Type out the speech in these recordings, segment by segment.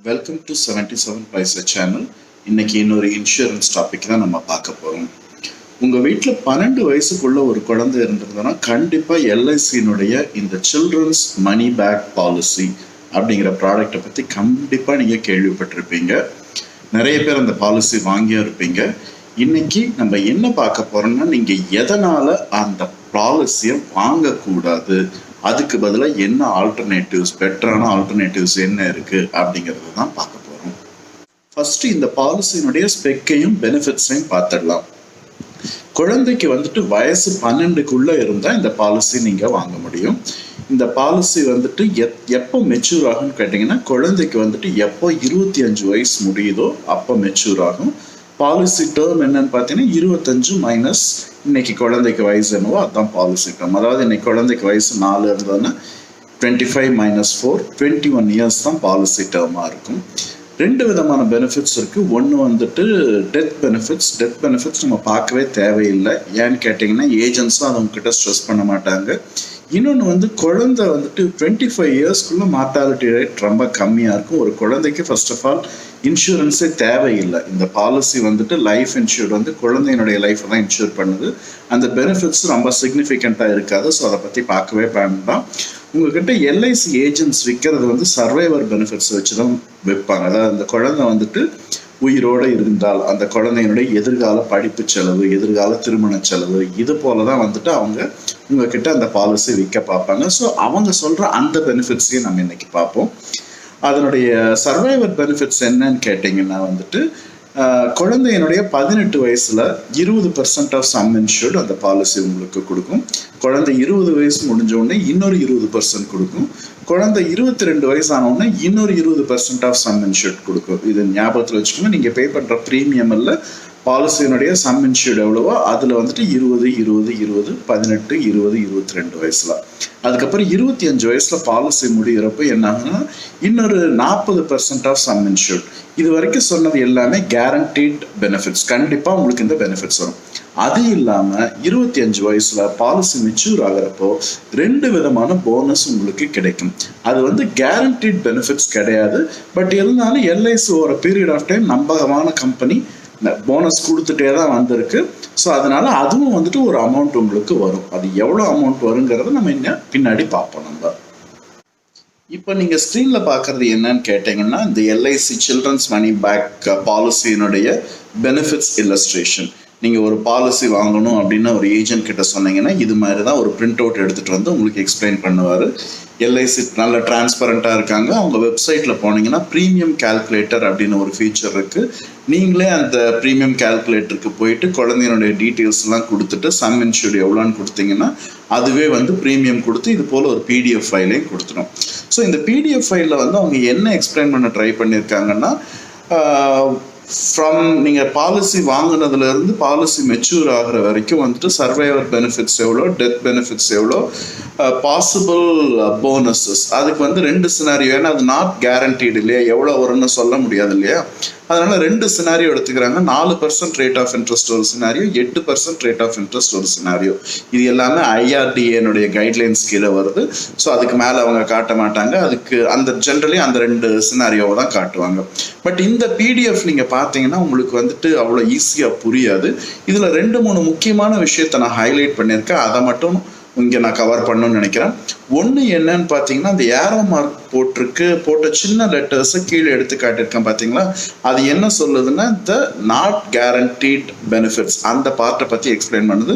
Welcome to 77 paisa channel. இன்னைக்கு இன்னொரு insurance topic தான் நம்ம பார்க்க போகிறோம். உங்கள் வீட்டில் 12 வயசுக்குள்ள ஒரு குழந்தை இருந்திருந்தோன்னா கண்டிப்பாக எல்ஐசியினுடைய இந்த சில்ட்ரன்ஸ் மணி பேக் பாலிசி அப்படிங்கிற ப்ராடக்டை பற்றி கண்டிப்பாக நீங்கள் கேள்விப்பட்டிருப்பீங்க. நிறைய பேர் அந்த பாலிசி வாங்கியும் இருப்பீங்க. இன்னைக்கு நம்ம என்ன பார்க்க போகிறோம்னா, நீங்கள் எதனால் அந்த பாலிசியை வாங்கக்கூடாது, அதுக்கு பதிலாக என்ன ஆல்டர்னேட்டிவ்ஸ், பெட்டரான ஆல்டர்னேட்டிவ்ஸ் என்ன இருக்குது அப்படிங்கிறது தான் பார்க்க போகிறோம். ஃபஸ்ட்டு இந்த பாலிசியினுடைய ஸ்பெக்கையும் பெனிஃபிட்ஸையும் பார்த்துடலாம். குழந்தைக்கு வயசு 12க்குள்ளே இருந்தால் இந்த பாலிசி நீங்கள் வாங்க முடியும். இந்த பாலிசி எப்போ மெச்சூர் ஆகும்னு கேட்டிங்கன்னா, குழந்தைக்கு எப்போ 25 வயசு முடியுதோ அப்போ மெச்சூர் ஆகும். பாலிசி டேர்ம் என்னன்னு பார்த்தீங்கன்னா 25 மைனஸ் இன்னைக்கு குழந்தைக்கு வயசு என்னவோ அதுதான் பாலிசி டேர்ம். அதாவது இன்னைக்கு குழந்தைக்கு வயசு 4 இருந்ததுன்னா 25 மைனஸ் 4 21 இயர்ஸ் தான் பாலிசி டேர்மாக இருக்கும். ரெண்டு விதமான பெனிஃபிட்ஸ் இருக்குது. ஒன்று டெத் பெனிஃபிட்ஸ். டெத் பெனிஃபிட்ஸ் நம்ம பார்க்கவே தேவையில்லை. ஏன்னு கேட்டிங்கன்னா ஏஜென்ட்ஸும் அதை உங்ககிட்ட ஸ்ட்ரெஸ் பண்ண மாட்டாங்க. இன்னொன்று குழந்தை 25 இயர்ஸ்க்குள்ளே மார்டாலிட்டி ரேட் ரொம்ப கம்மியாக இருக்கும். ஒரு குழந்தைக்கு ஃபர்ஸ்ட் ஆஃப் ஆல் இன்சூரன்ஸே தேவையில்லை. இந்த பாலிசி லைஃப் இன்சூர் குழந்தையினுடைய லைஃப்பை தான் இன்சூர் பண்ணுது. அந்த பெனிஃபிட்ஸ் ரொம்ப சிக்னிஃபிகண்ட்டாக இருக்காது. ஸோ அதை பற்றி பார்க்கவே வேண்டாம். உங்ககிட்ட எல்ஐசி ஏஜென்ட்ஸ் விற்கிறது சர்வைவர் பெனிஃபிட்ஸ் வச்சு தான் விற்பாங்க. அதாவது அந்த குழந்தை உயிரோடு இருந்தால் அந்த குழந்தையினுடைய எதிர்கால படிப்பு செலவு, எதிர்கால திருமண செலவு, இது போல தான் அவங்க உங்ககிட்ட அந்த பாலிசி விற்க பார்ப்பாங்க. ஸோ அவங்க சொல்கிற அந்த பெனிஃபிட்ஸையும் நம்ம இன்னைக்கு பார்ப்போம். அதனுடைய சர்வைவர் பெனிஃபிட்ஸ் என்னன்னு கேட்டிங்கன்னா குழந்தையினுடைய 18 வயசுல 20% ஆஃப் சம் இன்சூர்ட் அந்த பாலிசி உங்களுக்கு கொடுக்கும். குழந்தை 20 வயசு முடிஞ்ச உடனே இன்னொரு 20% கொடுக்கும். குழந்தை 22 வயசு ஆன உடனே இன்னொரு 20% ஆஃப் சம் இன்சூர்ட் கொடுக்கும். இது ஞாபகத்தில் வச்சுக்கோங்க. நீங்கள் பே பண்ணுற ப்ரீமியம் இல்லை, பாலிசியினுடைய சம் இன்சூர்ட் எவ்வளவோ அதில் 20 20 20 18 20 22 வயசுல. அதுக்கப்புறம் 25 வயசுல பாலிசி முடிகிறப்ப என்ன ஆகுதுன்னா இன்னொரு 40% ஆஃப் சம் இன்சூர்ட். இது வரைக்கும் சொன்னது எல்லாமே கேரண்டீட் பெனிஃபிட்ஸ். கண்டிப்பாக உங்களுக்கு இந்த பெனிஃபிட்ஸ் வரும். அது இல்லாமல் 25 வயசுல பாலிசி மெச்சூர் ஆகிறப்போ 2 விதமான போனஸ் உங்களுக்கு கிடைக்கும். அது கேரண்டீட் பெனிஃபிட்ஸ் கிடையாது. பட் இருந்தாலும் எல்ஐசி ஒரு பீரியட் ஆஃப் டைம் நம்பகமான கம்பெனி போனஸ் கொடுத்துட்டே தான் வந்திருக்கு. ஸோ அதனால அதுவும் ஒரு அமௌண்ட் உங்களுக்கு வரும். அது எவ்வளோ அமௌண்ட் வருங்கிறத நம்ம இன்னும் பின்னாடி பார்ப்போம். நம்ம இப்போ நீங்கள் ஸ்க்ரீனில் பார்க்குறது என்னன்னு கேட்டிங்கன்னா, இந்த எல்ஐசி சில்ட்ரன்ஸ் மணி பேக் பாலிசியினுடைய பெனிஃபிட்ஸ் இல்லஸ்ட்ரேஷன். நீங்கள் ஒரு பாலிசி வாங்கணும் அப்படின்னு ஒரு ஏஜென்ட் கிட்ட சொன்னீங்கன்னா இது மாதிரி தான் ஒரு பிரிண்ட் அவுட் எடுத்துகிட்டு உங்களுக்கு எக்ஸ்பிளைன் பண்ணுவார். எல்ஐசி நல்ல டிரான்ஸ்பரண்ட்டாக இருக்காங்க. அவங்க வெப்சைட்டில் போனீங்கன்னா ப்ரீமியம் கால்குலேட்டர் அப்படின்னு ஒரு ஃபீச்சர் இருக்குது. நீங்களே அந்த ப்ரீமியம் கால்குலேட்டருக்கு போயிட்டு குழந்தையினுடைய டீட்டெயில்ஸ்லாம் கொடுத்துட்டு சம் இன்சூர்ட் எவ்வளோன்னு கொடுத்தீங்கன்னா அதுவே ப்ரீமியம் கொடுத்து இது போல் ஒரு பிடிஎஃப் ஃபைலையும் கொடுத்துடும். ஸோ இந்த பிடிஎஃப் ஃபைலில் அவங்க என்ன எக்ஸ்பிளைன் பண்ண ட்ரை பண்ணியிருக்காங்கன்னா, ஃப்ரம் நீங்கள் பாலிசி வாங்கினதுலேருந்து பாலிசி மெச்சூர் ஆகிற வரைக்கும் சர்வைவர் பெனிஃபிட்ஸ் எவ்வளோ, டெத் பெனிஃபிட்ஸ் எவ்வளோ, பாசிபிள் போனஸஸ், அதுக்கு 2 சினாரியோ. ஏன்னா அது நாட் கேரண்டீடு இல்லையா, எவ்வளோ வரும்னு சொல்ல முடியாது இல்லையா. அதனால 2 சினாரியோ எடுத்துக்கிறாங்க. 4% ரேட் ஆஃப் இன்ட்ரெஸ்ட் ஒரு சினாரியோ, 8% ரேட் ஆஃப் இன்ட்ரெஸ்ட் ஒரு சினாரியோ. இது எல்லாமே ஐஆர்டிஏனுடைய கைட்லைன்ஸ் கீழே வருது. ஸோ அதுக்கு மேலே அவங்க காட்ட மாட்டாங்க. அதுக்கு ஜென்ரலி அந்த 2 சினாரியோவை தான் காட்டுவாங்க. பட் இந்த பிடிஎஃப் நீங்கள் பார்த்தீங்கன்னா உங்களுக்கு அவ்வளோ ஈஸியாக புரியாது. இதில் 2-3 முக்கியமான விஷயத்தை நான் ஹைலைட் பண்ணியிருக்கேன். அதை மட்டும் இங்கே நான் கவர் பண்ணணும்னு நினைக்கிறேன். ஒன்று என்னன்னு பார்த்தீங்கன்னா, அந்த ஏரோ மார்க் போட்ட சின்ன லெட்டர்ஸை கீழே எடுத்து காட்டியிருக்கேன் பார்த்தீங்களா. அது என்ன சொல்லுதுன்னா, த நாட் கேரண்டீட் பெனிஃபிட்ஸ் அந்த பார்ட்டை பற்றி எக்ஸ்பிளைன் பண்ணுது.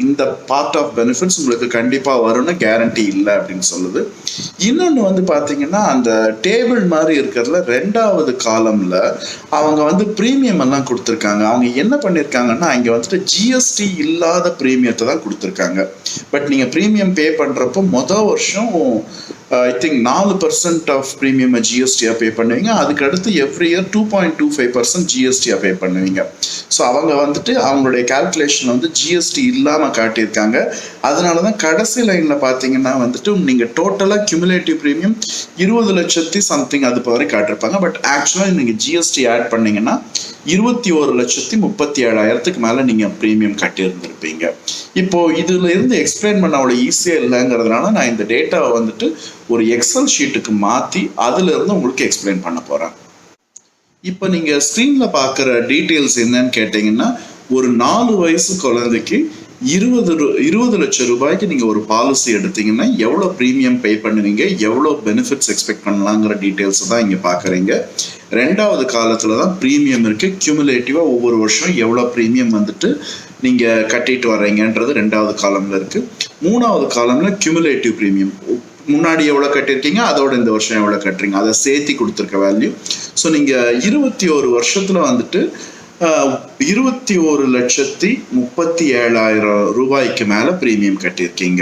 இந்த பார்ட் ஆஃப் பெனிஃபிட்ஸ் உங்களுக்கு கண்டிப்பாக வரும்னு கேரண்டி இல்லை அப்படின்னு சொல்லுது. இன்னொன்று பார்த்தீங்கன்னா, அந்த டேபிள் மாதிரி இருக்கிறதுல 2வது காலமில் அவங்க ப்ரீமியம் எல்லாம் கொடுத்துருக்காங்க. அவங்க என்ன பண்ணியிருக்காங்கன்னா, இங்கே ஜிஎஸ்டி இல்லாத ப்ரீமியத்தை தான் கொடுத்துருக்காங்க. பட் நீங்கள் ப்ரீமியம் பே பண்ணுறப்போ மொதல் வருஷம் ஐ திங்க் 4% ஆஃப் ப்ரீமியம் ஜிஎஸ்டியாக பே பண்ணுவீங்க. அதுக்கு அடுத்து எவ்ரி இயர் 2.25% ஜிஎஸ்டியாக பே பண்ணுவீங்க. ஸோ அவங்க வந்துட்டு அவங்களுடைய கால்குலேஷன் வந்து ஜிஎஸ்டி இல்லாமல் காட்டியிருக்காங்க. அதனால தான் கடைசி லைனில் பார்த்தீங்கன்னா வந்துட்டு நீங்கள் டோட்டலாக கியூமுலேட்டிவ் ப்ரீமியம் 20 லட்சத்தி சம்திங் அது வரை காட்டிருப்பாங்க. பட் ஆக்சுவலாக நீங்கள் ஜிஎஸ்டி ஆட் பண்ணீங்கன்னா 21,37,000 மேலே நீங்கள் ப்ரீமியம் கட்டியிருந்திருப்பீங்க. இப்போ இதுல இருந்து எக்ஸ்பிளைன் பண்ண அவ்வளோ ஈஸியாக இல்லைங்கிறதுனால நான் இந்த டேட்டாவை வந்துட்டு ஒரு எக்ஸல் ஷீட்டுக்கு மாற்றி அதுல இருந்து உங்களுக்கு எக்ஸ்பிளைன் பண்ண போறேன். இப்போ நீங்க ஸ்க்ரீன்ல பார்க்குற டீட்டெயில்ஸ் என்னன்னு கேட்டீங்கன்னா, ஒரு 4 வயசு குழந்தைக்கு 20 லட்சம் ரூபாய்க்கு நீங்க ஒரு பாலிசி எடுத்தீங்கன்னா எவ்வளோ ப்ரீமியம் பே பண்ணுவீங்க, எவ்வளோ பெனிஃபிட்ஸ் எக்ஸ்பெக்ட் பண்ணலாங்கிற டீட்டெயில்ஸ் தான் இங்க பாக்குறீங்க. 2வது காலத்துல தான் ப்ரீமியம் இருக்கு. கியூமுலேட்டிவா ஒவ்வொரு வருஷம் எவ்வளோ ப்ரீமியம் வந்துட்டு நீங்க கட்டிட்டு வர்றீங்கன்றது 2வது காலம்ல இருக்கு. 3வது காலம்ல கியூமுலேட்டிவ் ப்ரீமியம், முன்னாடி எவ்வளோ கட்டியிருக்கீங்க அதோட இந்த வருஷம் எவ்வளோ கட்டுறீங்க அதை சேர்த்தி கொடுத்துருக்க வேல்யூ. ஸோ நீங்கள் 21 வருஷத்துல வந்துட்டு 21,37,000 ரூபாய்க்கு மேலே ப்ரீமியம் கட்டியிருக்கீங்க.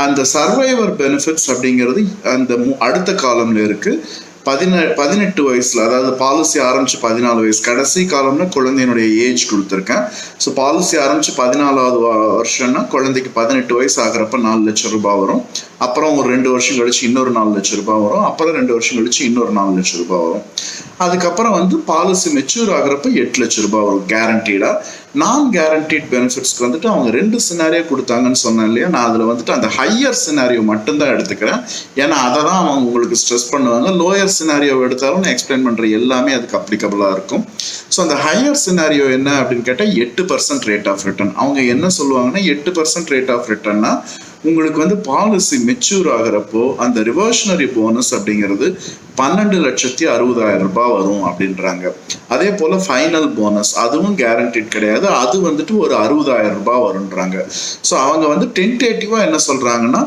அந்த சர்வைவர் பெனிஃபிட்ஸ் அப்படிங்கிறது அந்த அடுத்த காலம்ல இருக்கு. 18 வயசுல, அதாவது பாலிசி ஆரம்பிச்சு 14 வயசு கடைசி காலம்னா குழந்தையினுடைய ஏஜ் கொடுத்துருக்கேன். ஸோ பாலிசி ஆரம்பிச்சு 14வது வருஷம்னா குழந்தைக்கு 18 வயசு ஆகிறப்ப 4 லட்சம் ரூபாய் வரும். அப்புறம் ஒரு 2 வருஷம் கழிச்சு இன்னொரு 4 லட்சம் ரூபாய் வரும். அப்புறம் 2 வருஷம் கழிச்சு இன்னொரு 4 லட்சம் ரூபாய் வரும். அதுக்கப்புறம் வந்து பாலிசி மெச்சூர் ஆகிறப்ப 8 லட்சம் ரூபாய் வரும் கேரண்டீடா. நான் கேரண்டீட் பெனிஃபிட்ஸ்க்கு வந்துட்டு அவங்க 2 சினாரியோ கொடுத்தாங்கன்னு சொன்னேன் இல்லையா, நான் அதில் வந்துட்டு அந்த ஹையர் சினாரியோ மட்டும்தான் எடுத்துக்கிறேன். ஏன்னா அதை தான் அவங்க உங்களுக்கு ஸ்ட்ரெஸ் பண்ணுவாங்க. லோயர் சினாரியோ எடுத்தாலும் நான் எக்ஸ்பிளைன் பண்ணுற எல்லாமே அதுக்கு அப்ளிகபிளாக இருக்கும். ஸோ அந்த ஹையர் சினாரியோ என்ன அப்படின்னு கேட்டால் 8% ரேட் ஆஃப் ரிட்டர்ன். அவங்க என்ன சொல்லுவாங்கன்னா 8% ரேட் ஆஃப் ரிட்டர்ன்னா உங்களுக்கு வந்து பாலிசி மெச்சூர் ஆகிறப்போ அந்த ரிவர்ஷனரி போனஸ் அப்படிங்கிறது 12,60,000 ரூபாய் வரும் அப்படின்றாங்க. அதே போல ஃபைனல் போனஸ் அதுவும் கேரண்டீட் கிடையாது, அது வந்துட்டு ஒரு 60,000 ரூபாய் வரும்ன்றாங்க. ஸோ அவங்க வந்து டென்டேட்டிவா என்ன சொல்றாங்கன்னா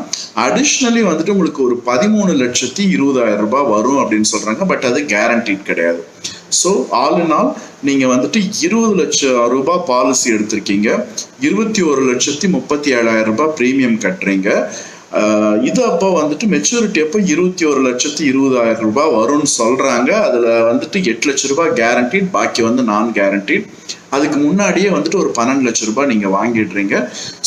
அடிஷ்னலி வந்துட்டு உங்களுக்கு ஒரு 13,20,000 ரூபாய் வரும் அப்படின்னு சொல்றாங்க. பட் அது கேரண்டீட் கிடையாது. ஸோ ஆல் இன் ஆல் நீங்க வந்துட்டு 20 லட்சம் ரூபாய் பாலிசி எடுத்திருக்கீங்க, 21,37,000 ரூபாய் ப்ரீமியம் கட்டுறீங்க. இது அப்போ வந்துட்டு மெச்சூரிட்டி அப்போ 21,20,000 ரூபாய் வரும்னு சொல்றாங்க. அதுல வந்துட்டு 8 லட்சம் ரூபாய் கேரண்டீட், பாக்கி வந்து நான் கேரண்டீட். அதுக்கு முன்னாடியே வந்துட்டு ஒரு 12 லட்சம் ரூபாய் நீங்க வாங்கிடுறீங்க.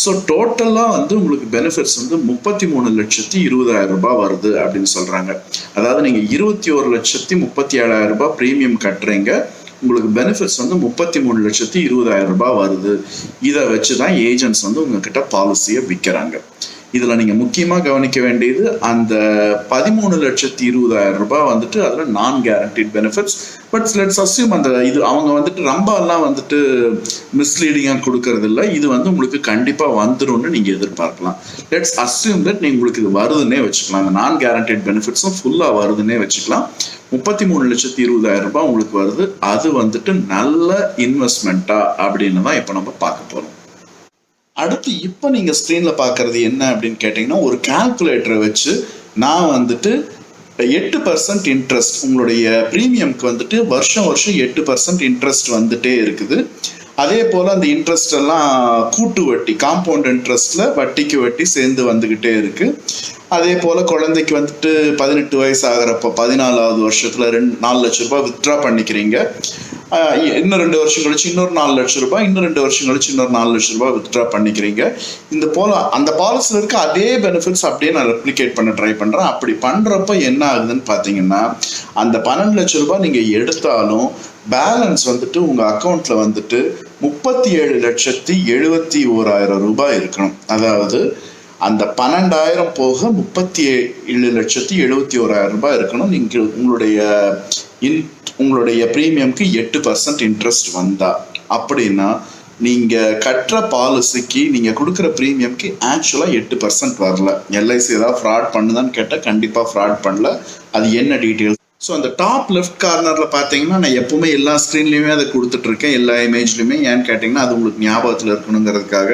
ஸோ டோட்டலா வந்து உங்களுக்கு பெனிஃபிட்ஸ் வந்து 33,20,000 ரூபாய் வருது அப்படின்னு சொல்றாங்க. அதாவது நீங்க 21,37,000 ரூபாய் ப்ரீமியம் கட்டுறீங்க, உங்களுக்கு பெனிஃபிட்ஸ் வந்து 33,20,000 ரூபாய் வருது. இதை வச்சுதான் ஏஜென்ட்ஸ் வந்து உங்ககிட்ட பாலிசியை விற்கிறாங்க. இதுல நீங்க முக்கியமா கவனிக்க வேண்டியது அந்த 13,20,000 ரூபாய் வந்துட்டு அதுல நான் guaranteed benefits. But let's assume அந்த இது அவங்க வந்துட்டு ரொம்ப எல்லாம் வந்துட்டு மிஸ்லீடிங்கா கொடுக்கறது இல்லை. இது வந்து உங்களுக்கு கண்டிப்பா வந்துரும்னு நீங்க எதிர்பார்க்கலாம். லெட்ஸ் அஸ்யூம் தட் நீங்க உங்களுக்கு இது வருதுன்னே வச்சுக்கலாம். அந்த நான் கேரண்டீட் பெனிஃபிட்ஸும் ஃபுல்லா வருதுன்னே வச்சுக்கலாம். 33,20,000 ரூபாய் உங்களுக்கு வருது. அது வந்துட்டு நல்ல இன்வெஸ்ட்மெண்ட்டா அப்படின்னு தான் இப்ப நம்ம பார்க்க போறோம். அடுத்து இப்போ நீங்க ஸ்க்ரீன்ல பார்க்கறது என்ன அப்படின்னு கேட்டீங்கன்னா, ஒரு கால்குலேட்டரை வச்சு நான் வந்துட்டு 8% இன்ட்ரெஸ்ட் உங்களுடைய ப்ரீமியம்க்கு வந்துட்டு வருஷம் 8% இன்ட்ரெஸ்ட் வந்துட்டே இருக்குது. அதே போல அந்த இன்ட்ரெஸ்ட் எல்லாம் கூட்டு வட்டி, காம்பவுண்ட் இன்ட்ரெஸ்ட்ல வட்டிக்கு வட்டி சேர்ந்து வந்துகிட்டே இருக்கு. அதே போல குழந்தைக்கு வந்துட்டு 18 வயசு ஆகிறப்ப 14வது வருஷத்துல 4 லட்சம் ரூபாய் வித்ட்ரா பண்ணிக்கிறீங்க. இன்னும் 2 வருஷம் கழிச்சு இன்னொரு 4 லட்சம் ரூபாய், இன்னும் 2 வருஷம் கழிச்சு இன்னொரு 4 லட்சம் ரூபாய் வித்ட்ரா பண்ணிக்கிறீங்க. இந்த போல அந்த பாலிசியில் இருக்க அதே பெனிஃபிட்ஸ் அப்படியே நான் ரெப்ளிகேட் பண்ண ட்ரை பண்றேன். அப்படி பண்றப்ப என்ன ஆகுதுன்னு பாத்தீங்கன்னா, அந்த 12 லட்சம் ரூபாய் நீங்க எடுத்தாலும் பேலன்ஸ் வந்துட்டு உங்க அக்கௌண்ட்ல வந்துட்டு 37,71,000 ரூபாய் இருக்கணும். அதாவது அந்த 12,000 போக 37,71,000 ரூபாய் இருக்கணும். நீங்க உங்களுடைய ப்ரீமியம்க்கு 8% இன்ட்ரெஸ்ட் வந்தா, அப்படின்னா நீங்க கட்டுற பாலிசிக்கு நீங்க கொடுக்குற ப்ரீமியம்க்கு ஆக்சுவலா 8% வரல. எல்ஐசி ஏதாவது ஃப்ராட் பண்ணுதான்னு கேட்டால் கண்டிப்பா ஃப்ராட் பண்ணல. அது என்ன டீட்டெயில்ஸ்? ஸோ அந்த டாப் லெஃப்ட் கார்னர்ல பார்த்தீங்கன்னா நான் எப்பவுமே எல்லா ஸ்க்ரீன்லையுமே அதை கொடுத்துட்டு இருக்கேன், எல்லா இமேஜ்லையுமே. ஏன்னு கேட்டிங்கன்னா அது உங்களுக்கு ஞாபகத்தில் இருக்கணுங்கிறதுக்காக.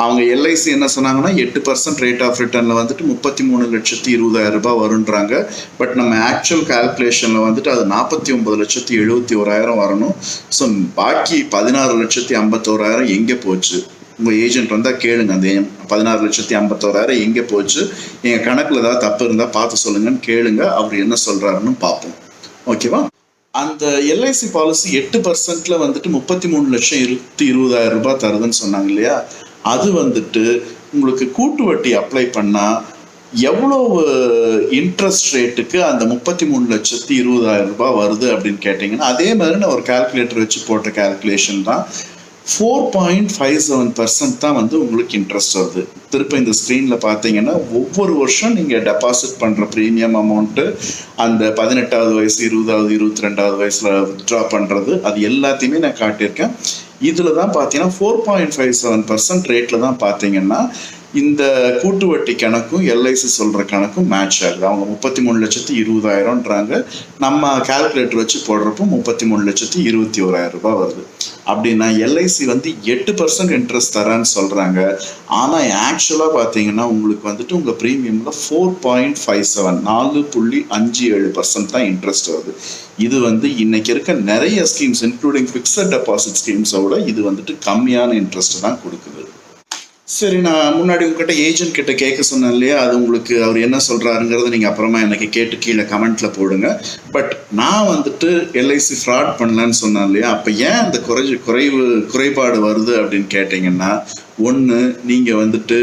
அவங்க எல்ஐசி என்ன சொன்னாங்கன்னா 8% ரேட் ஆஃப் ரிட்டர்னில் வந்துட்டு 33,20,000 ரூபாய் வருன்றாங்க. பட் நம்ம ஆக்சுவல் கால்குலேஷனில் வந்துட்டு அது 49,71,000 வரணும். ஸோ பாக்கி 16,51,000 எங்கே போச்சு? உங்கள் ஏஜென்ட் வந்தால் கேளுங்க, அந்த 16,51,000 எங்கே போச்சு, எங்கள் கணக்கில் ஏதாவது தப்பு இருந்தால் பார்த்து சொல்லுங்கன்னு கேளுங்க. அவர் என்ன சொல்கிறாருன்னு பார்ப்போம். ஓகேவா? அந்த எல்ஐசி பாலிசி 8% வந்துட்டு 33,20,000 தருதுன்னு சொன்னாங்க இல்லையா, அது வந்துட்டு உங்களுக்கு கூட்டு வட்டி அப்ளை பண்ணா எவ்வளவு இன்ட்ரெஸ்ட் ரேட்டுக்கு அந்த 33,20,000 வருது அப்படின்னு கேட்டீங்கன்னா, அதே மாதிரி நான் ஒரு கால்குலேட்டர் வச்சு போட்ட கால்குலேஷன் தான். 4.57% தான் வந்து உங்களுக்கு இன்ட்ரெஸ்ட் வருது. திருப்ப இந்த ஸ்க்ரீன்ல பார்த்தீங்கன்னா, ஒவ்வொரு வருஷம் நீங்க டெபாசிட் பண்ற ப்ரீமியம் அமௌண்ட்டு, அந்த 18வது வயசு, 20வது, 22வது வயசுல வித்ட்ரா பண்றது, அது எல்லாத்தையுமே நான் காட்டியிருக்கேன். இதுல தான் பார்த்தீங்கன்னா 4.57% ரேட்ல தான் பார்த்தீங்கன்னா இந்த கூட்டு வட்டி கணக்கும் எல்ஐசி சொல்ற கணக்கும் மேட்ச் ஆகுது. அவங்க 33,20,000ன்றாங்க, நம்ம கால்குலேட்டர் வச்சு போடுறப்போ 33,21,000 வருது. அப்படின்னா எல்ஐசி வந்து 8% இன்ட்ரெஸ்ட் தரேன்னு சொல்றாங்க. ஆனா ஆக்சுவலா பாத்தீங்கன்னா உங்களுக்கு வந்துட்டு உங்க ப்ரீமியம்ல 4.57 4.57% தான் இன்ட்ரெஸ்ட் வருது. இது வந்து இன்னைக்கு இருக்க நிறைய ஸ்கீம்ஸ் இன்க்ளூடிங் ஃபிக்ஸட் டெபாசிட் ஸ்கீம்ஸோட இது வந்துட்டு கம்மியான இன்ட்ரெஸ்ட் தான் கொடுக்குது. சரி, நான் முன்னாடி உங்ககிட்ட ஏஜென்ட் கிட்ட கேட்க சொன்னேன் இல்லையா, அது உங்களுக்கு அவர் என்ன சொல்றாருங்கிறத நீங்க அப்புறமா எனக்கு கேட்டு கீழே கமெண்ட்ல போடுங்க. பட் நான் வந்துட்டு எல்ஐசி ஃப்ராட் பண்ணலன்னு சொன்னேன் இல்லையா, அப்ப ஏன் அந்த குறைபாடு வருது அப்படின்னு கேட்டீங்கன்னா, ஒன்று, நீங்க வந்துட்டு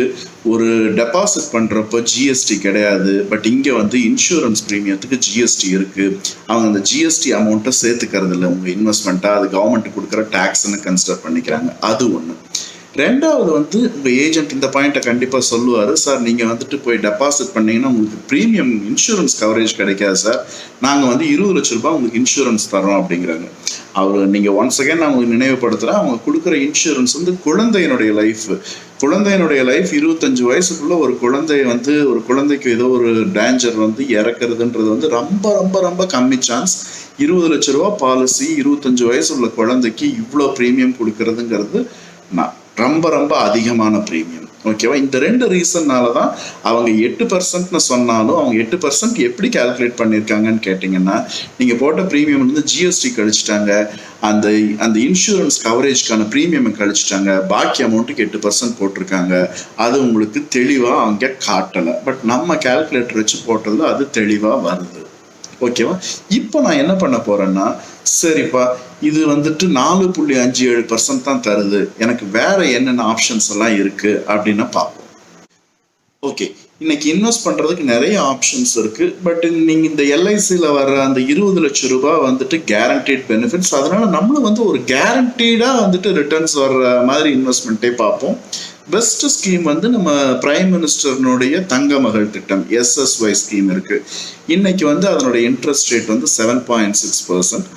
ஒரு டெபாசிட் பண்றப்போ ஜிஎஸ்டி கிடையாது. பட் இங்க வந்து இன்சூரன்ஸ் ப்ரீமியத்துக்கு ஜிஎஸ்டி இருக்கு. அவங்க அந்த ஜிஎஸ்டி அமௌண்ட்டை சேர்த்துக்கிறது இல்லை உங்க இன்வெஸ்ட்மெண்ட்டா, அது கவர்மெண்ட் கொடுக்குற டாக்ஸ்ன்னு கன்சிடர் பண்ணிக்கிறாங்க. அது ஒன்று. ரெண்டாவது வந்து உங்க ஏஜென்ட் இந்த பாயிண்ட்டை கண்டிப்பா சொல்லுவாரு, சார் நீங்க வந்துட்டு போய் டெபாசிட் பண்ணீங்கன்னா உங்களுக்கு ப்ரீமியம் இன்சூரன்ஸ் கவரேஜ் கிடைக்காது சார், நாங்க வந்து 20 லட்ச ரூபாய் உங்களுக்கு இன்சூரன்ஸ் தரோம் அப்படிங்கிறாங்க. அவர் நீங்க ஒன்ஸ் அகைன் நான் உங்களுக்கு நினைவுபடுத்துறேன், அவங்க கொடுக்குற இன்சூரன்ஸ் வந்து குழந்தையினுடைய லைஃப். குழந்தையினுடைய லைஃப் 25 வயசுக்குள்ள ஒரு குழந்தைக்கு ஏதோ ஒரு டேஞ்சர் வந்து இறக்குறதுன்றது வந்து ரொம்ப ரொம்ப ரொம்ப கம்மி சான்ஸ். 20 லட்ச ரூபாய் பாலிசி 25 வயசு உள்ள குழந்தைக்கு இவ்வளோ ப்ரீமியம் கொடுக்கறதுங்கிறது ரொம்ப ரொம்ப அதிகமான ப்ரீமியம். ஓகேவா? இந்த ரெண்டு ரீசன்னால தான் அவங்க 8% சொன்னாலும் அவங்க 8% எப்படி கால்குலேட் பண்ணியிருக்காங்கன்னு கேட்டிங்கன்னா, நீங்கள் போட்ட ப்ரீமியம் வந்து ஜிஎஸ்டி கழிச்சிட்டாங்க, அந்த இன்சூரன்ஸ் கவரேஜ்க்கான ப்ரீமியம் கழிச்சிட்டாங்க, பாக்கி அமௌண்ட்டுக்கு 8% போட்டிருக்காங்க. அது உங்களுக்கு தெளிவாக அங்கே காட்டலை. பட் நம்ம கால்குலேட்டர் வச்சு போட்டதில் அது தெளிவாக வருது. ஓகேவா? இப்போ நான் என்ன பண்ண போறேன்னா, சரிப்பா இது வந்துட்டு 4.57% தான் தருது, எனக்கு வேற என்னென்ன ஆப்ஷன்ஸ் எல்லாம் இருக்கு அப்படின்னு பார்ப்போம். ஓகே, இன்னைக்கு இன்வெஸ்ட் பண்றதுக்கு நிறைய ஆப்ஷன்ஸ் இருக்கு. பட் நீங்க இந்த எல்ஐசியில் வர்ற அந்த 20 லட்சம் ரூபாய் வந்துட்டு கேரண்டீட் பெனிஃபிட்ஸ், அதனால நம்மளும் வந்து ஒரு கேரண்டீடா வந்துட்டு ரிட்டர்ன்ஸ் வர்ற மாதிரி இன்வெஸ்ட்மெண்ட்டே பார்ப்போம். பெஸ்ட் ஸ்கீம் வந்து நம்ம பிரைம் மினிஸ்டர்னுடைய தங்க மகள் திட்டம் SSY ஸ்கீம் இருக்கு. இன்னைக்கு வந்து அதனுடைய இன்ட்ரெஸ்ட் ரேட் வந்து 7.6%.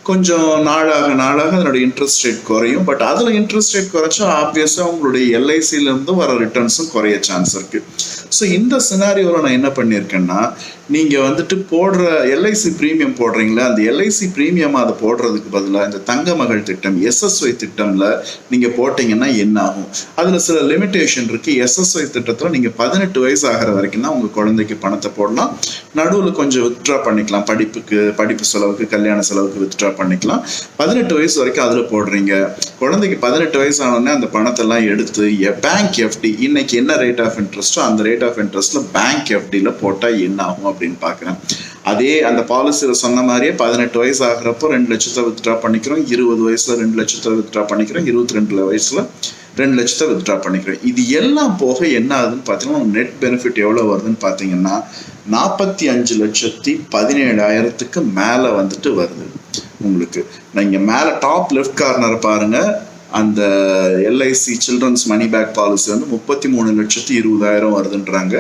கொஞ்சம் நாளாக அதனோட இன்ட்ரெஸ்ட் ரேட் குறையும். பட் அதில் இன்ட்ரெஸ்ட் ரேட் குறைச்சா ஆப்வியஸாக உங்களுடைய எல்ஐசியிலேருந்து வர ரிட்டர்ன்ஸும் குறைய சான்ஸ் இருக்கு. ஸோ இந்த சினாரியோவில் நான் என்ன பண்ணியிருக்கேன்னா, நீங்கள் வந்துட்டு போடுற எல்ஐசி ப்ரீமியம் போடுறீங்களா, அந்த எல்ஐசி ப்ரீமியம் அதை போடுறதுக்கு பதிலாக இந்த தங்க மகள் திட்டம் SSY திட்டம்ல நீங்கள் போட்டிங்கன்னா என்ன ஆகும்? அதில் சில லிமிட்டேஷன் இருக்கு. SSY திட்டத்தில் நீங்கள் 18 வயசு ஆகிற வரைக்கும் தான் உங்கள் குழந்தைக்கு பணத்தை போடலாம். நடுவில் கொஞ்சம் வித்ட்ரா பண்ணிக்கலாம், படிப்பு செலவுக்கு, கல்யாண செலவுக்கு வித்ட்ரா பண்ணிக்கலாம். 18 வயசு வரைக்கும் அதில் போடுறீங்க. குழந்தைக்கு 18 வயசு ஆனோடனே அந்த பணத்தெல்லாம் எடுத்து பேங்க் எஃப்டி, இன்னைக்கு என்ன ரேட் ஆஃப் இன்ட்ரெஸ்ட்டோ அந்த ரேட் ஆஃப் இன்ட்ரெஸ்ட்ல பேங்க் எஃப்டியில் போட்டால் என்ன ஆகும் அப்படின்னு பார்க்குறேன். அதே அந்த பாலிசியில் சொன்ன மாதிரியே 18 வயசு ஆகிறப்போ 2 லட்சத்தை வித்ட்ரா பண்ணிக்கிறோம், 20 வயசுல 2 லட்சத்தை வித்ட்ரா பண்ணிக்கிறோம், 22 வயசுல 2 லட்சத்தை வித்ட்ரா பண்ணிக்கிறோம். இது எல்லாம் போக என்ன ஆகுதுன்னு பார்த்தீங்கன்னா, நெட் பெனிஃபிட் எவ்வளோ வருதுன்னு பார்த்தீங்கன்னா 45,17,000க்கு மேலே வந்துட்டு வருது உங்களுக்கு. நீங்கள் மேலே டாப் லெஃப்ட் கார்னரை பாருங்க, அந்த LIC children's money back policy வந்து 33,20,000 வருதுன்றாங்க.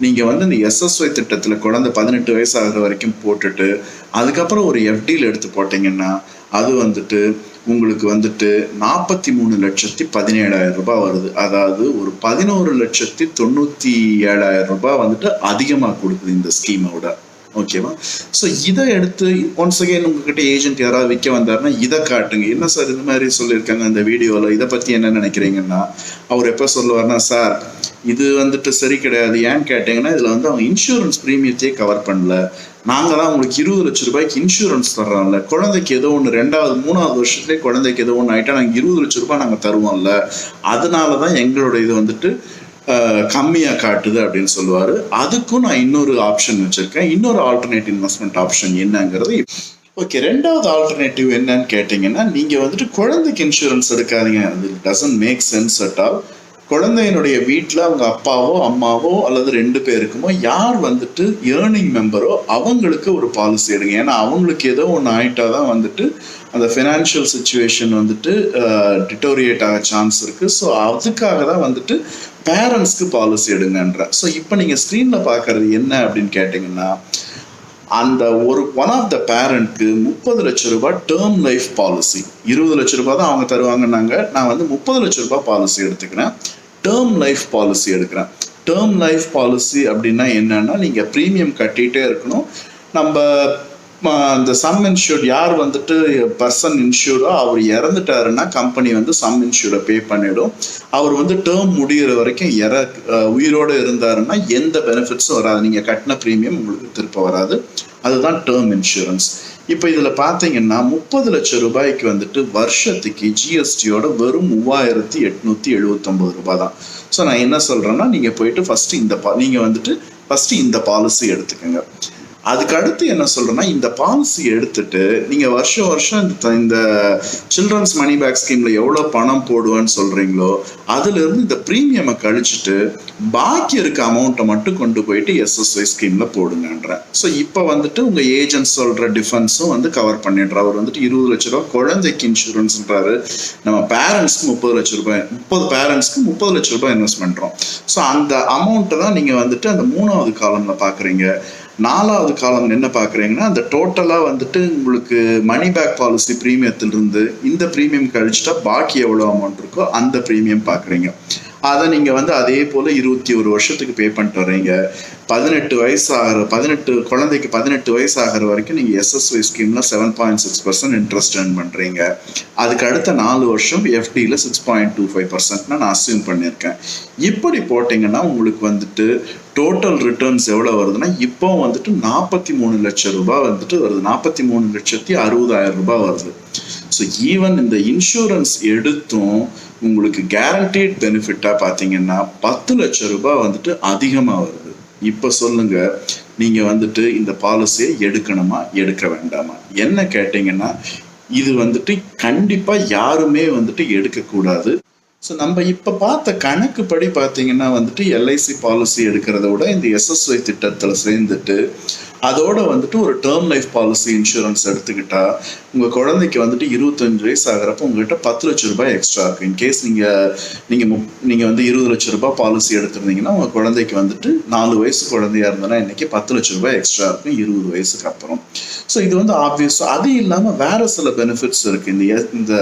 நீங்கள் வந்து இந்த SSY திட்டத்தில் குழந்தை 18 வயசு ஆகிற வரைக்கும் போட்டுட்டு அதுக்கப்புறம் ஒரு எஃப்டியில் எடுத்து போட்டிங்கன்னா அது வந்துட்டு உங்களுக்கு வந்துட்டு 43,17,000 வருது. அதாவது ஒரு 11,97,000 வந்துட்டு அதிகமாக கொடுக்குது இந்த ஸ்கீமோட. ஓகேவா? ஸோ இதை எடுத்து ஒன்ஸ் அகைன் உங்ககிட்ட ஏஜென்ட் யாராவது விற்க வந்தாருன்னா இதை காட்டுங்க. என்ன சார் இது மாதிரி சொல்லியிருக்காங்க அந்த வீடியோவில், இதை பற்றி என்ன நினைக்கிறீங்கன்னா, அவர் எப்போ சொல்லுவார்னா, சார் இது வந்துட்டு சரி கிடையாது. ஏன்னு கேட்டிங்கன்னா இதில் வந்து அவங்க இன்சூரன்ஸ் ப்ரீமியத்தையே கவர் பண்ணல, நாங்கள் தான் உங்களுக்கு 20 லட்சம் ரூபாய்க்கு இன்சூரன்ஸ் தர்றோம்ல, குழந்தைக்கு ஏதோ ஒன்று 2வது 3வது வருஷத்துலேயே குழந்தைக்கு ஏதோ ஒன்று ஆகிட்டா நாங்கள் 20 லட்சம் ரூபாய் நாங்கள் தருவோம்ல, அதனால தான் எங்களோட இது வந்துட்டு கம்மியாக காட்டுது அப்படின்னு சொல்லுவார். அதுக்கும் நான் இன்னொரு ஆப்ஷன் வச்சுருக்கேன். இன்னொரு ஆல்டர்னேட் இன்வெஸ்ட்மெண்ட் ஆப்ஷன் என்னங்கிறது ஓகே, ரெண்டாவது ஆல்டர்னேட்டிவ் என்னன்னு கேட்டீங்கன்னா, நீங்க வந்துட்டு குழந்தைக்கு இன்சூரன்ஸ் எடுக்காதீங்க. அது doesn't make sense at all. குழந்தையினுடைய வீட்டில் அவங்க அப்பாவோ அம்மாவோ அல்லது 2 பேருக்குமோ யார் வந்துட்டு ஏர்னிங் மெம்பரோ அவங்களுக்கு ஒரு பாலிசி எடுங்க. ஏன்னா அவங்களுக்கு ஏதோ ஒன்று ஆயிட்டா தான் வந்துட்டு அந்த ஃபினான்ஷியல் சுச்சுவேஷன் வந்துட்டு டிட்டோரியேட் ஆக சான்ஸ் இருக்கு. ஸோ அதுக்காக தான் வந்துட்டு பேரண்ட்ஸ்க்கு பாலிசி எடுங்கன்ற. ஸோ இப்போ நீங்கள் ஸ்க்ரீனில் பார்க்கறது என்ன அப்படின்னு கேட்டிங்கன்னா, அந்த ஒன் ஆஃப் த பேரண்ட்க்கு 30 லட்சம் ரூபாய் டேர்ம் லைஃப் பாலிசி. 20 லட்சம் ரூபாய் தான் அவங்க தருவாங்கன்னாங்க. நான் வந்து 30 லட்சம் ரூபாய் பாலிசி எடுத்துக்கிறேன். டேர்ம் லைஃப் பாலிசி எடுக்கிறேன். டேர்ம் லைஃப் பாலிசி அப்படின்னா என்னன்னா, நீங்க ப்ரீமியம் கட்டிகிட்டே இருக்கணும். நம்ம அந்த சம் இன்சூர்ட் யார் வந்துட்டு பர்சன் இன்சூரோ அவர் இறந்துட்டாருன்னா கம்பெனி வந்து சம் இன்சூரை பே பண்ணிடும். அவர் வந்து டேர்ம் முடிகிற வரைக்கும் உயிரோடு இருந்தாருன்னா எந்த பெனிஃபிட்ஸும் வராது. நீங்கள் கட்டின ப்ரீமியம் உங்களுக்கு திருப்ப வராது. அதுதான் டேர்ம் இன்சூரன்ஸ். இப்போ இதில் பார்த்தீங்கன்னா 30 லட்சம் ரூபாய்க்கு வந்துட்டு வருஷத்துக்கு ஜிஎஸ்டியோட வெறும் 3879 ரூபாய் தான். ஸோ நான் என்ன சொல்கிறேன்னா, நீங்கள் போயிட்டு ஃபஸ்ட்டு இந்த பாலிசி எடுத்துக்கோங்க. அதுக்கு அடுத்து என்ன சொல்றேன்னா, இந்த பாலிசி எடுத்துட்டு நீங்க வருஷம் வருஷம் இந்த சில்ட்ரன்ஸ் மணி பேக் ஸ்கீம்ல எவ்வளவு பணம் போடுவேன்னு சொல்றீங்களோ அதுல இருந்து இந்த பிரீமியமை கழிச்சுட்டு பாக்கி இருக்க அமௌண்ட்டை மட்டும் கொண்டு போயிட்டு எஸ்எஸ்ஒய் ஸ்கீம்ல போடுங்கன்றேன். ஸோ இப்போ வந்துட்டு உங்க ஏஜென்ட் சொல்ற டிஃபென்ஸும் வந்து கவர் பண்ணிடுற. அவர் வந்துட்டு 20 லட்ச ரூபாய் குழந்தைக்கு இன்சூரன்ஸ்ன்றாரு. நம்ம பேரண்ட்ஸ்க்கு 30 லட்சம் ரூபாய், 30 பேரண்ட்ஸ்க்கு 30 லட்சம் ரூபாய் இன்வெஸ்ட் பண்றோம். ஸோ அந்த அமௌண்ட்டை தான் நீங்க வந்துட்டு அந்த 3வது காலம்ல பாக்குறீங்க. 4வது காலம் என்ன பார்க்குறீங்கன்னா, அந்த டோட்டலாக வந்துட்டு உங்களுக்கு மணி பேக் பாலிசி ப்ரீமியத்திலிருந்து இந்த ப்ரீமியம் கழிச்சிட்டா பாக்கி எவ்வளோ அமௌண்ட் இருக்கோ அந்த ப்ரீமியம் பார்க்குறீங்க. அதை நீங்கள் வந்து அதே போல் 21 வருஷத்துக்கு பே பண்ணிட்டு வர்றீங்க. 18 குழந்தைக்கு 18 வயசு ஆகிற வரைக்கும் நீங்கள் எஸ்எஸ்ஒய் ஸ்கீமில் 7.6% இன்ட்ரெஸ்ட் ஏர்ன் பண்ணுறீங்க. அதுக்கு அடுத்த 4 வருஷம் எஃப்டியில் 6.25% நான் அஸ்யூம் பண்ணியிருக்கேன். இப்படி போட்டிங்கன்னா உங்களுக்கு வந்துட்டு டோட்டல் ரிட்டர்ன்ஸ் எவ்வளோ வருதுன்னா, இப்போ வந்துட்டு 43 லட்சம் ரூபாய் வந்துட்டு வருது. 43,60,000 ரூபாய் வருது. ஸோ ஈவன் இந்த இன்சூரன்ஸ் எடுத்தும் உங்களுக்கு கேரண்டீட் பெனிஃபிட்டா பார்த்தீங்கன்னா 10 லட்சம் ரூபாய் வந்துட்டு அதிகமாக வருது. இப்போ சொல்லுங்க, நீங்க வந்துட்டு இந்த பாலிசியை எடுக்கணுமா எடுக்க வேண்டாமா? என்ன கேட்டீங்கன்னா, இது வந்துட்டு கண்டிப்பா யாருமே வந்துட்டு எடுக்கக்கூடாது. ஸோ நம்ம இப்போ பார்த்த கணக்குப்படி பார்த்தீங்கன்னா வந்துட்டு எல்ஐசி பாலிசி எடுக்கிறத விட இந்த எஸ்எஸ்ஒய் திட்டத்தில் சேர்ந்துட்டு அதோட வந்துட்டு ஒரு டேர்ம் லைஃப் பாலிசி இன்சூரன்ஸ் எடுத்துக்கிட்டா உங்கள் குழந்தைக்கு வந்துட்டு 25 வயசு ஆகிறப்ப உங்ககிட்ட 10 லட்சம் ரூபாய் எக்ஸ்ட்ரா இருக்கு. இன்கேஸ் நீங்கள் வந்து 20 லட்சம் ரூபாய் பாலிசி எடுத்திருந்தீங்கன்னா உங்கள் குழந்தைக்கு வந்துட்டு 4 வயசு குழந்தையா இருந்ததுன்னா இன்னைக்கு 10 லட்சம் ரூபாய் எக்ஸ்ட்ரா இருக்கும் 20 வயசுக்கு அப்புறம். ஸோ இது வந்து ஆப்வியஸ். அது இல்லாமல் வேற சில பெனிஃபிட்ஸ் இருக்கு. இந்த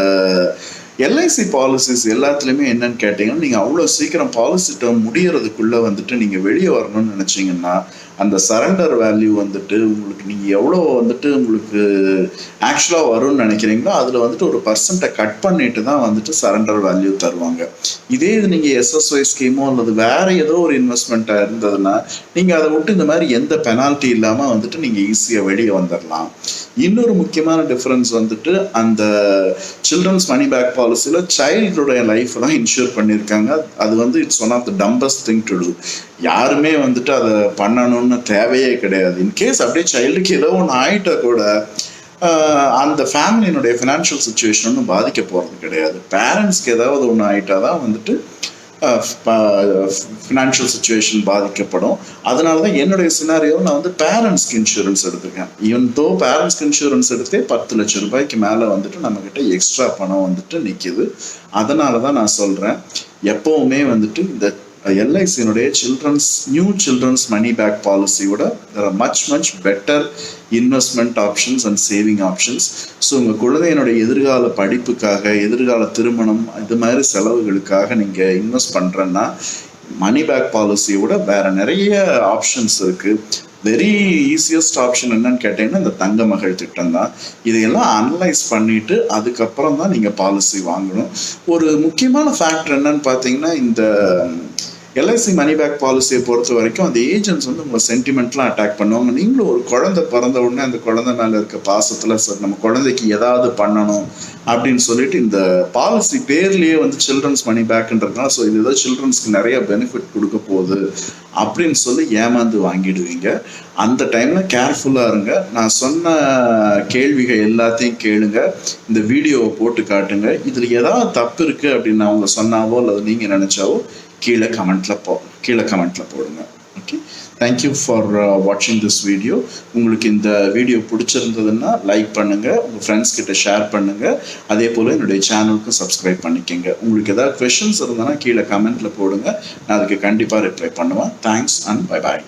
எல்ஐசி பாலிசிஸ் எல்லாத்துலேயுமே என்னன்னு கேட்டீங்கன்னா, நீங்கள் அவ்வளோ சீக்கிரம் பாலிசி டேர்ம் முடியறதுக்குள்ளே வந்துட்டு நீங்கள் வெளியே வரணும்னு நினச்சிங்கன்னா அந்த சரண்டர் வேல்யூ வந்துட்டு உங்களுக்கு நீங்கள் எவ்வளோ வந்துட்டு உங்களுக்கு ஆக்சுவலாக வரும்னு நினைக்கிறீங்களோ அதில் வந்துட்டு ஒரு பர்சன்ட்டை கட் பண்ணிட்டு தான் வந்துட்டு சரண்டர் வேல்யூ தருவாங்க. இதே இது நீங்கள் எஸ்எஸ்ஒய் ஸ்கீமோ அல்லது வேற ஏதோ ஒரு இன்வெஸ்ட்மெண்ட்டாக இருந்ததுன்னா நீங்கள் அதை விட்டு இந்த மாதிரி எந்த பெனால்ட்டி இல்லாமல் வந்துட்டு நீங்கள் ஈஸியாக வெளியே வந்துடலாம். இன்னொரு முக்கியமான டிஃபரன்ஸ் வந்துட்டு அந்த சில்ட்ரன்ஸ் மணி பேக் பாலிசியில் சைல்டுடைய லைஃப் தான் இன்சூர் பண்ணியிருக்காங்க. அது வந்து it's one of the dumbest thing to do. யாருமே வந்துட்டு அதை பண்ணணும்னு தேவையே கிடையாது. இன்கேஸ் அப்படியே சைல்டுக்கு ஏதோ ஒன்று ஆயிட்டா கூட அந்த ஃபேமிலியினுடைய ஃபினான்ஷியல் சுச்சுவேஷன் ஒன்றும் பாதிக்க போகிறது கிடையாது. பேரண்ட்ஸ்க்கு ஏதாவது ஒன்று ஆயிட்டா தான் வந்துட்டு ஃபினான்ஷியல் சுச்சுவேஷன் பாதிக்கப்படும். அதனால தான் என்னுடைய சினாரியோ நான் வந்து பேரண்ட்ஸ்க்கு இன்சூரன்ஸ் எடுத்துருக்கேன். ஈவன் தோ பேரண்ட்ஸ்க்கு இன்சூரன்ஸ் எடுத்தே 10 லட்சம் ரூபாய்க்கு மேலே வந்துட்டு நம்மக்கிட்ட எக்ஸ்ட்ரா பணம் வந்துட்டு நிற்கிது. அதனால தான் நான் சொல்கிறேன், எப்போவுமே வந்துட்டு இந்த எல்ஐசியினுடைய நியூ சில்ட்ரன்ஸ் மணி பேக் பாலிசியோட much better investment options and saving options. So உங்கள் குழந்தையினுடைய எதிர்கால படிப்புக்காக, எதிர்கால திருமணம், இது மாதிரி செலவுகளுக்காக நீங்கள் இன்வெஸ்ட் பண்ணுறேன்னா மணி பேக் பாலிசியோட வேற நிறைய ஆப்ஷன்ஸ் இருக்குது. வெரி ஈஸியஸ்ட் ஆப்ஷன் என்னன்னு கேட்டீங்கன்னா இந்த தங்க மகள் திட்டம் தான். இதையெல்லாம் அனலைஸ் பண்ணிட்டு அதுக்கப்புறம் தான் நீங்கள் பாலிசி வாங்கணும். ஒரு முக்கியமான ஃபேக்டர் என்னன்னு பார்த்தீங்கன்னா, இந்த எல்ஐசி மணி பேக் பாலிசியை பொறுத்த வரைக்கும் அந்த ஏஜென்ட்ஸ் வந்து உங்களை சென்டிமெண்ட்லாம் அட்டாக் பண்ணுவாங்க. நீங்களும் ஒரு குழந்தை பிறந்த உடனே அந்த குழந்தை மேலே இருக்க பாசத்தில் சார் நம்ம குழந்தைக்கு ஏதாவது பண்ணணும் அப்படின்னு சொல்லிட்டு இந்த பாலிசி பேர்லேயே வந்து சில்ட்ரன்ஸ் மணி பேக்ன்றதுனால ஸோ இது ஏதோ சில்ட்ரன்ஸ்க்கு நிறைய பெனிஃபிட் கொடுக்க போகுது அப்படின்னு சொல்லி ஏமாந்து வாங்கிடுவீங்க. அந்த டைமில் கேர்ஃபுல்லாக இருங்க. நான் சொன்ன கேள்விகள் எல்லாத்தையும் கேளுங்க, இந்த வீடியோவை போட்டு காட்டுங்க. இதில் ஏதாவது தப்பு இருக்குது அப்படின்னு அவங்க சொன்னாவோ அல்லது நீங்கள் நினச்சாவோ கீழே கமெண்ட்டில் போடுங்க. ஓகே, தேங்க்யூ ஃபார் வாட்சிங் திஸ் வீடியோ. உங்களுக்கு இந்த வீடியோ பிடிச்சிருந்ததுன்னா லைக் பண்ணுங்கள், உங்கள் ஃப்ரெண்ட்ஸ் கிட்ட ஷேர் பண்ணுங்கள். அதே போல் என்னுடைய சேனலுக்கும் சப்ஸ்கிரைப் பண்ணிக்கோங்க. உங்களுக்கு ஏதாவது கொஷின்ஸ் இருந்ததுன்னா கீழே கமெண்ட்டில் போடுங்க, நான் அதுக்கு கண்டிப்பாக ரிப்ளை பண்ணுவேன். Thanks and bye bye.